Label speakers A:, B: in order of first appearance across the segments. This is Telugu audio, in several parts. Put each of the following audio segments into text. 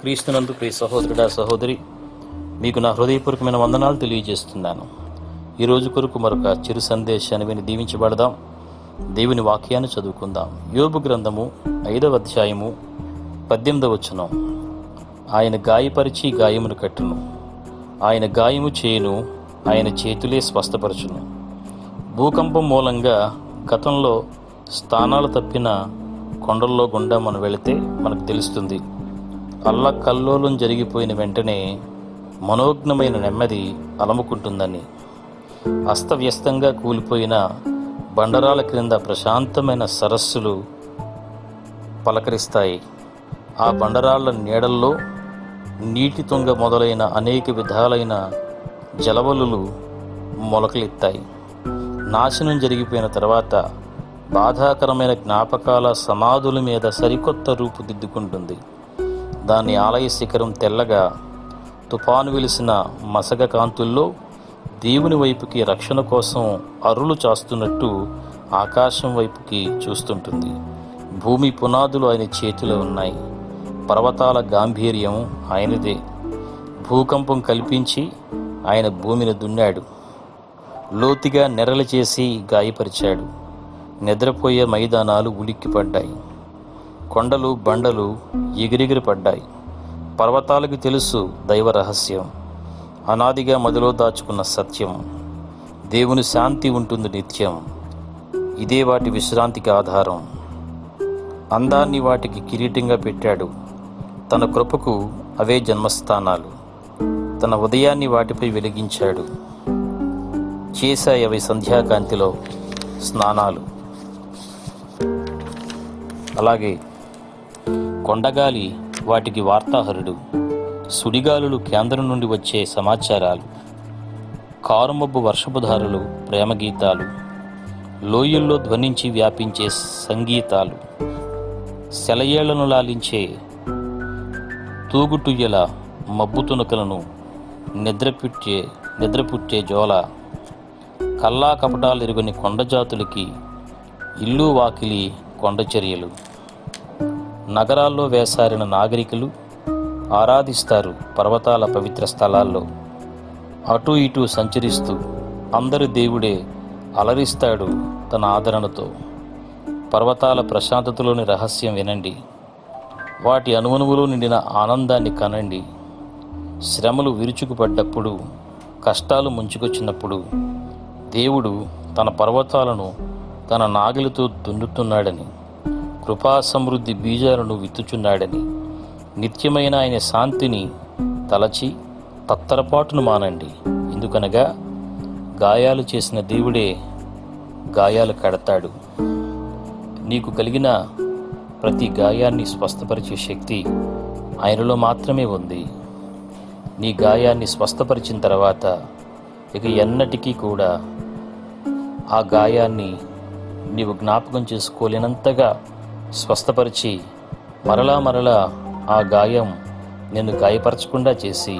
A: క్రీస్తునందు ప్రియ సహోదరుడా సహోదరి, మీకు నా హృదయపూర్వకమైన వందనాలు తెలియజేస్తున్నాను. ఈరోజు కొరకు మరొక చిరు సందేశాన్ని విని దీవించబడదాం. దేవుని వాక్యాన్ని చదువుకుందాం. యోబు గ్రంథము 5వ అధ్యాయము 18వ వచనం. ఆయన గాయపరిచి గాయమును కట్టును, ఆయన గాయము చేయును, ఆయన చేతులే స్వస్థపరచును. భూకంపం మూలంగా గతంలో స్థానాలు తప్పిన కొండల్లో గుండా మనం వెళితే మనకు తెలుస్తుంది. అల్లకల్లోలం జరిగిపోయిన వెంటనే మనోజ్ఞమైన నెమ్మది అలముకుంటుందని. అస్తవ్యస్తంగా కూలిపోయిన బండరాల క్రింద ప్రశాంతమైన సరస్సులు పలకరిస్తాయి. ఆ బండరాళ్ల నీడల్లో నీటి తుంగ మొదలైన అనేక విధాలైన జలవలులు మొలకలెత్తాయి. నాశనం జరిగిపోయిన తర్వాత బాధాకరమైన జ్ఞాపకాల సమాధుల మీద సరికొత్త రూపుదిద్దుకుంటుంది. దాని ఆలయ శిఖరం తెల్లగా తుఫాను వెలిసిన మసగ కాంతుల్లో దేవుని వైపుకి రక్షణ కోసం అరులు చాస్తున్నట్టు ఆకాశం వైపుకి చూస్తుంటుంది. భూమి పునాదులు ఆయన చేతిలో ఉన్నాయి. పర్వతాల గాంభీర్యం ఆయనదే. భూకంపం కల్పించి ఆయన భూమిని దున్నాడు. లోతుగా నెరలు చేసి గాయపరిచాడు. నిద్రపోయే మైదానాలు ఉలిక్కిపడ్డాయి. కొండలు బండలు ఎగిరెగిరి పడ్డాయి. పర్వతాలకు తెలుసు దైవ రహస్యం, అనాదిగా మదిలో దాచుకున్న సత్యం. దేవుని శాంతి ఉంటుంది నిత్యం, ఇదే వాటి విశ్రాంతికి ఆధారం. అందాన్ని వాటికి కిరీటంగా పెట్టాడు. తన కృపకు అవే జన్మస్థానాలు. తన ఉదయాన్ని వాటిపై వెలిగించాడు. చేశాయి అవి సంధ్యాకాంతిలో స్నానాలు. అలాగే కొండగాలి వాటికి వార్తాహరుడు. సుడిగాలులు కేంద్రం నుండి వచ్చే సమాచారాలు. కారుమబ్బు వర్షపుధారులు ప్రేమగీతాలు. లోయల్లో ధ్వనించి వ్యాపించే సంగీతాలు. సెలయేళ్లను లాలించే తూగుటుయ్యల మబ్బు తునకలను నిద్రపుట్టే జోల. కల్లా కపటాలు ఎరుగని కొండజాతులకి ఇల్లు వాకిలి కొండచర్యలు. నగరాల్లో వేసారిన నాగరికులు ఆరాధిస్తారు పర్వతాల పవిత్ర స్థలాల్లో. అటూ ఇటూ సంచరిస్తూ అందరి దేవుడే అలరిస్తాడు తన ఆదరణతో. పర్వతాల ప్రశాంతతలోని రహస్యం వినండి. వాటి అనువనువులో నిండిన ఆనందాన్ని కనండి. శ్రమలు విరుచుకుపడ్డప్పుడు, కష్టాలు ముంచుకొచ్చినప్పుడు దేవుడు తన పర్వతాలను తన నాగలితో దున్నుతున్నాడని, కృపా సమృద్ధి బీజాలను విత్తుచున్నాడని, నిత్యమైన ఆయన శాంతిని తలచి తత్తరపాటును మానండి. ఎందుకనగా గాయాలు చేసిన దేవుడే గాయాలు కడతాడు. నీకు కలిగిన ప్రతి గాయాన్ని స్వస్థపరిచే శక్తి ఆయనలో మాత్రమే ఉంది. నీ గాయాన్ని స్వస్థపరిచిన తర్వాత ఇక ఎన్నటికీ కూడా ఆ గాయాన్ని నీవు జ్ఞాపకం చేసుకోలేనంతగా స్వస్థపరిచి మరలా ఆ గాయం నిన్ను గాయపరచకుండా చేసి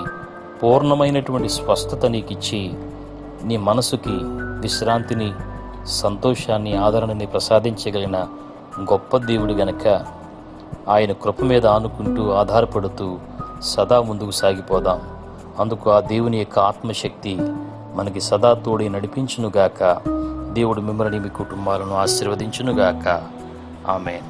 A: పూర్ణమైనటువంటి స్వస్థత నీకిచ్చి నీ మనసుకి విశ్రాంతిని, సంతోషాన్ని, ఆదరణని ప్రసాదించగలిగిన గొప్ప దేవుడు గనక ఆయన కృప మీద ఆనుకుంటూ ఆధారపడుతూ సదా ముందుకు సాగిపోదాం. అందుకు ఆ దేవుని యొక్క ఆత్మశక్తి మనకి సదా తోడి నడిపించునుగాక. దేవుడు మిమ్మల్ని మీ కుటుంబాలను ఆశీర్వదించునుగాక. ఆమేన్.